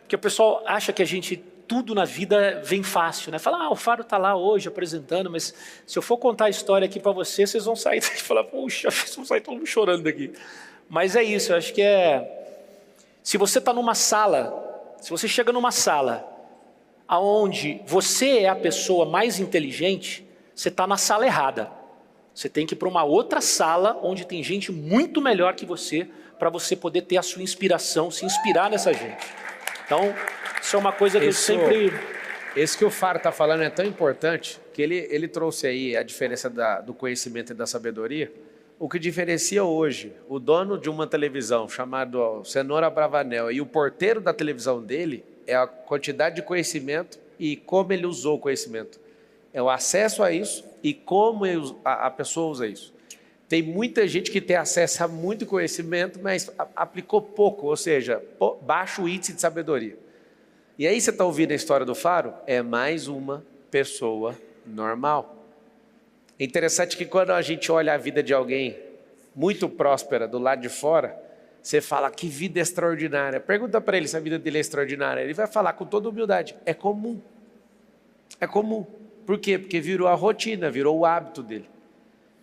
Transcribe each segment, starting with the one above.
Porque o pessoal acha que tudo na vida vem fácil, né? Fala, o Faro está lá hoje apresentando, mas se eu for contar a história aqui para vocês vão sair daqui e falar, puxa, vocês vão sair todo mundo chorando daqui. Mas é isso, eu acho que se você está numa sala, se você chega numa sala onde você é a pessoa mais inteligente, você está na sala errada. Você tem que ir para uma outra sala onde tem gente muito melhor que você, para você poder ter a sua inspiração, se inspirar nessa gente. Então, isso é uma coisa que eu sempre... Esse que o Faro está falando é tão importante, que ele trouxe aí a diferença do conhecimento e da sabedoria. O que diferencia hoje o dono de uma televisão chamado Cenoura Bravanel e o porteiro da televisão dele é a quantidade de conhecimento e como ele usou o conhecimento. É o acesso a isso e como a pessoa usa isso. Tem muita gente que tem acesso a muito conhecimento, mas aplicou pouco, ou seja, baixo índice de sabedoria. E aí você está ouvindo a história do Faro? É mais uma pessoa normal. É interessante que quando a gente olha a vida de alguém muito próspera do lado de fora, você fala, que vida extraordinária. Pergunta para ele se a vida dele é extraordinária. Ele vai falar com toda humildade, é comum. É comum. Por quê? Porque virou a rotina, virou o hábito dele.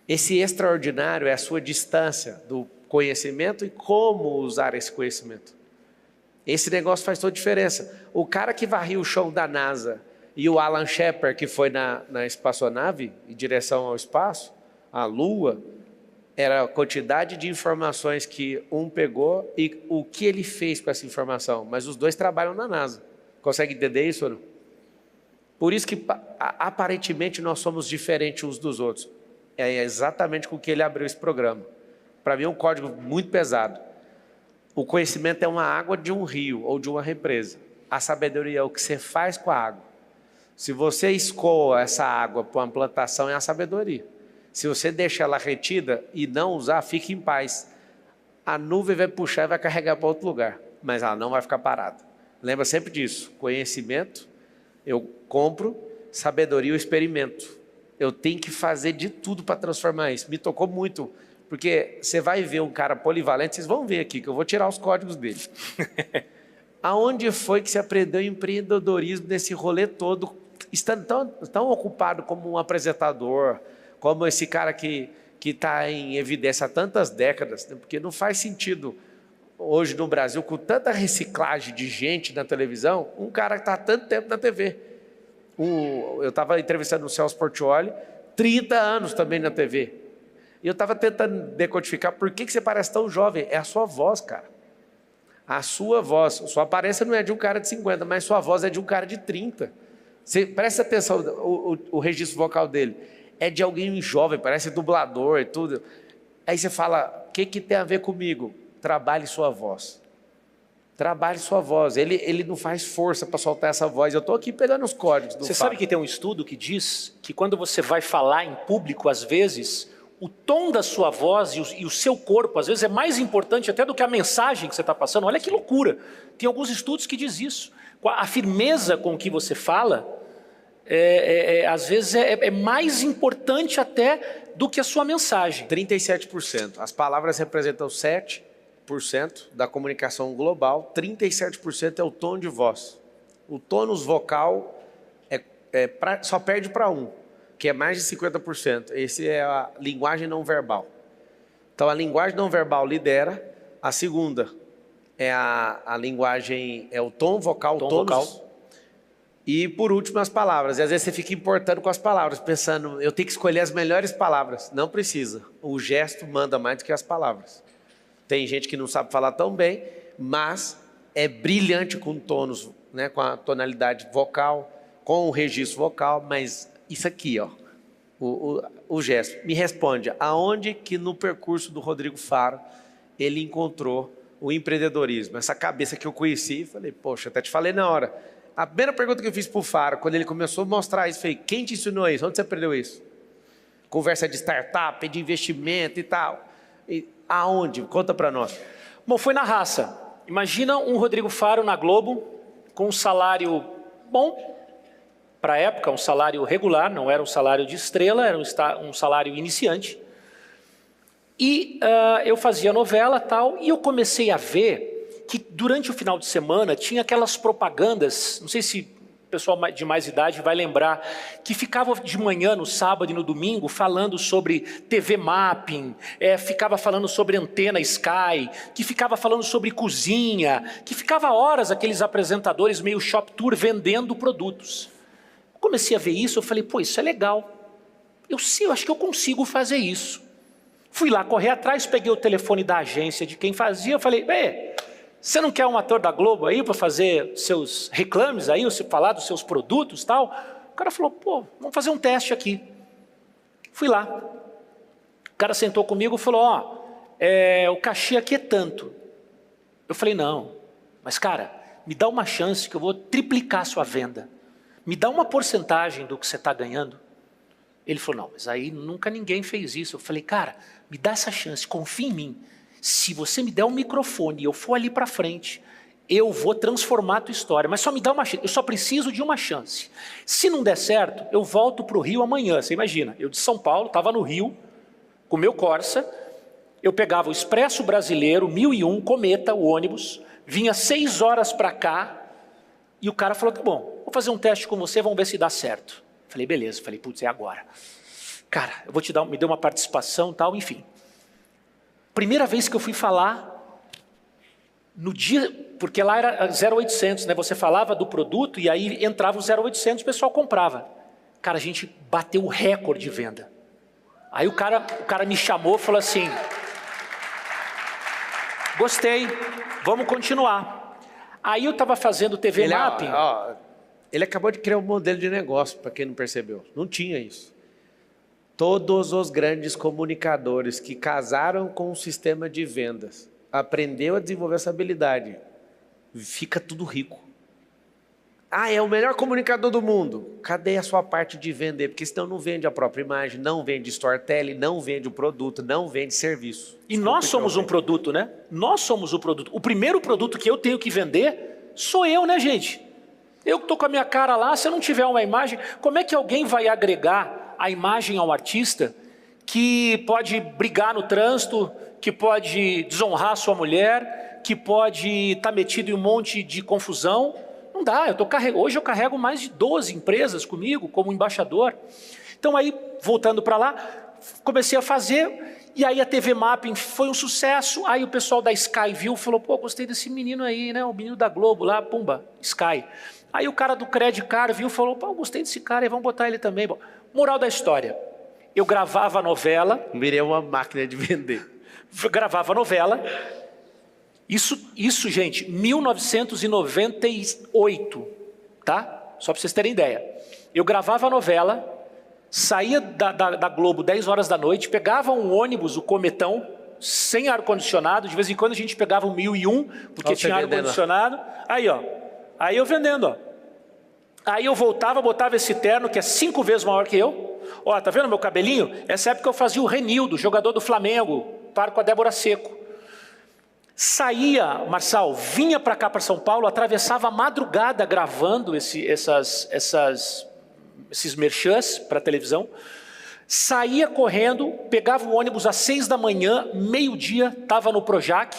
Esse extraordinário é a sua distância do conhecimento e como usar esse conhecimento. Esse negócio faz toda a diferença. O cara que varria o chão da NASA e o Alan Shepard, que foi na espaçonave em direção ao espaço, à Lua, era a quantidade de informações que um pegou e o que ele fez com essa informação. Mas os dois trabalham na NASA. Consegue entender isso ou não? Por isso que aparentemente nós somos diferentes uns dos outros. É exatamente com que ele abriu esse programa. Para mim é um código muito pesado. O conhecimento é uma água de um rio ou de uma represa. A sabedoria é o que você faz com a água. Se você escoa essa água para uma plantação, é a sabedoria. Se você deixa ela retida e não usar, fique em paz. A nuvem vai puxar e vai carregar para outro lugar, mas ela não vai ficar parada. Lembra sempre disso. Conhecimento, eu compro, sabedoria eu experimento. Eu tenho que fazer de tudo para transformar isso. Me tocou muito, porque você vai ver um cara polivalente, vocês vão ver aqui, que eu vou tirar os códigos dele. Aonde foi que você aprendeu empreendedorismo nesse rolê todo, estando tão ocupado como um apresentador, como esse cara que está em evidência há tantas décadas, né? Porque não faz sentido hoje no Brasil, com tanta reciclagem de gente na televisão, um cara que está há tanto tempo na TV. Eu estava entrevistando o Celso Portiolli, 30 anos também na TV. E eu estava tentando decodificar por que você parece tão jovem. É a sua voz, cara. A sua voz. Sua aparência não é de um cara de 50, mas sua voz é de um cara de 30. Você, presta atenção, o registro vocal dele é de alguém jovem, parece dublador e tudo. Aí você fala, o que tem a ver comigo? Trabalhe sua voz. Trabalhe sua voz. Ele não faz força para soltar essa voz. Eu estou aqui pegando os códigos do Você sabe que tem um estudo que diz que quando você vai falar em público, às vezes, o tom da sua voz e o seu corpo, às vezes, é mais importante até do que a mensagem que você está passando. Olha que loucura. Tem alguns estudos que diz isso. A firmeza com que você fala, às vezes, é mais importante até do que a sua mensagem. 37%. As palavras representam 7% da comunicação global, 37% é o tom de voz. O tônus vocal só perde para que é mais de 50%. Esse é a linguagem não verbal. Então a linguagem não verbal lidera, a segunda é a linguagem, é o tom vocal, tônus. E por último as palavras. E às vezes você fica importando com as palavras, pensando, eu tenho que escolher as melhores palavras. Não precisa. O gesto manda mais do que as palavras. Tem gente que não sabe falar tão bem, mas é brilhante com tônus, né, com a tonalidade vocal, com o registro vocal, mas isso aqui, ó, o gesto. Me responde, aonde que no percurso do Rodrigo Faro ele encontrou o empreendedorismo? Essa cabeça que eu conheci, falei, poxa, até te falei na hora. A primeira pergunta que eu fiz para o Faro, quando ele começou a mostrar isso, falei, quem te ensinou isso? Onde você aprendeu isso? Conversa de startup, de investimento e tal. Aonde? Conta para nós. Bom, foi na raça. Imagina um Rodrigo Faro na Globo, com um salário bom, para a época, um salário regular, não era um salário de estrela, era um salário iniciante. E eu fazia novela e tal, e eu comecei a ver que durante o final de semana tinha aquelas propagandas, não sei se o pessoal de mais idade vai lembrar, que ficava de manhã no sábado e no domingo falando sobre TV mapping, ficava falando sobre antena Sky, que ficava falando sobre cozinha, que ficava horas aqueles apresentadores meio shop tour vendendo produtos. Comecei a ver isso, eu falei, pô, isso é legal. Eu acho que eu consigo fazer isso. Fui lá correr atrás, peguei o telefone da agência de quem fazia, eu falei, você não quer um ator da Globo aí para fazer seus reclames aí, você falar dos seus produtos e tal? O cara falou, pô, vamos fazer um teste aqui. Fui lá. O cara sentou comigo e falou, o cachê aqui é tanto. Eu falei, não, mas cara, me dá uma chance que eu vou triplicar a sua venda. Me dá uma porcentagem do que você está ganhando. Ele falou, não, mas aí nunca ninguém fez isso. Eu falei, cara, me dá essa chance, confia em mim. Se você me der um microfone e eu for ali para frente, eu vou transformar a tua história, mas só me dá uma chance, eu só preciso de uma chance. Se não der certo, eu volto para o Rio amanhã, você imagina, eu de São Paulo, estava no Rio, com o meu Corsa, eu pegava o Expresso Brasileiro, 1001, Cometa, o ônibus, vinha 6 horas para cá, e o cara falou, tá bom, vou fazer um teste com você, vamos ver se dá certo. Falei, beleza, falei, putz, é agora. Cara, eu vou te dar, me deu uma participação e tal, enfim. Primeira vez que eu fui falar, no dia, porque lá era 0800, né? Você falava do produto e aí entrava o 0800, o pessoal comprava. Cara, a gente bateu o recorde de venda. Aí o cara me chamou e falou assim, gostei, vamos continuar. Aí eu estava fazendo TV Mapping. Ele acabou de criar um modelo de negócio, para quem não percebeu. Não tinha isso. Todos os grandes comunicadores que casaram com o sistema de vendas, aprendeu a desenvolver essa habilidade, fica tudo rico. É o melhor comunicador do mundo. Cadê a sua parte de vender? Porque senão não vende a própria imagem, não vende storytelling, não vende o produto, não vende serviço. E nós somos um produto, né? Nós somos o produto. O primeiro produto que eu tenho que vender sou eu, né, gente? Eu que estou com a minha cara lá, se eu não tiver uma imagem, como é que alguém vai agregar a imagem ao artista que pode brigar no trânsito, que pode desonrar sua mulher, que pode estar metido em um monte de confusão? Não dá, hoje eu carrego mais de 12 empresas comigo como embaixador. Então aí, voltando para lá, comecei a fazer, e aí a TV Mapping foi um sucesso, aí o pessoal da Sky viu, falou, pô, gostei desse menino aí, né, o menino da Globo lá, pumba, Sky. Aí o cara do Credit Card viu e falou, pô, gostei desse cara aí, vamos botar ele também. Bom, moral da história, eu gravava a novela. Virei uma máquina de vender. Gravava a novela. Isso, gente, 1998, tá? Só para vocês terem ideia. Eu gravava a novela, saía da Globo 10 horas da noite, pegava um ônibus, o Cometão, sem ar-condicionado, de vez em quando a gente pegava um 1001, porque tinha ar-condicionado. Aí, ó. Aí eu vendendo, ó. Aí eu voltava, botava esse terno, que é 5 vezes maior que eu. Ó, tá vendo meu cabelinho? Essa época eu fazia o Renildo, jogador do Flamengo, par com a Débora Seco. Saía, Marçal, vinha para cá, para São Paulo, atravessava a madrugada gravando esses merchans para televisão. Saía correndo, pegava o ônibus às 6 da manhã, meio-dia, estava no Projac,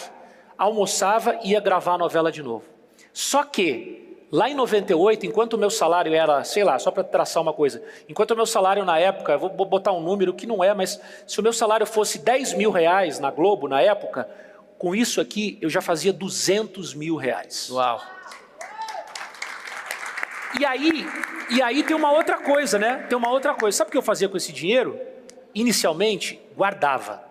almoçava e ia gravar a novela de novo. Só que, lá em 98, enquanto o meu salário era, sei lá, só para traçar uma coisa, enquanto o meu salário na época, eu vou botar um número que não é, mas se o meu salário fosse 10 mil reais na Globo, na época, com isso aqui, eu já fazia 200 mil reais. Uau! E aí tem uma outra coisa, né? Tem uma outra coisa. Sabe o que eu fazia com esse dinheiro? Inicialmente, guardava.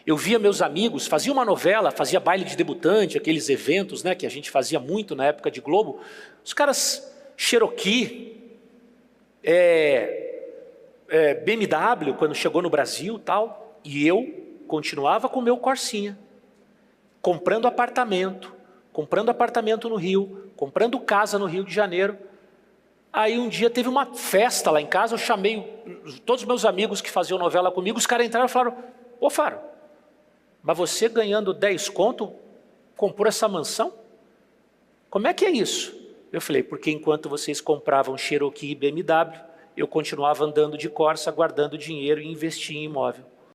Eu via meus amigos, fazia uma novela, fazia baile de debutante, aqueles eventos, né, que a gente fazia muito na época de Globo. Os caras, Cherokee, BMW, quando chegou no Brasil, tal, e eu continuava com o meu Corsinha, comprando apartamento no Rio, comprando casa no Rio de Janeiro. Aí um dia teve uma festa lá em casa, eu chamei todos os meus amigos que faziam novela comigo, os caras entraram e falaram, ô Faro, mas você ganhando 10 conto, comprou essa mansão? Como é que é isso? Eu falei, porque enquanto vocês compravam Cherokee e BMW, eu continuava andando de Corsa, guardando dinheiro e investia em imóvel.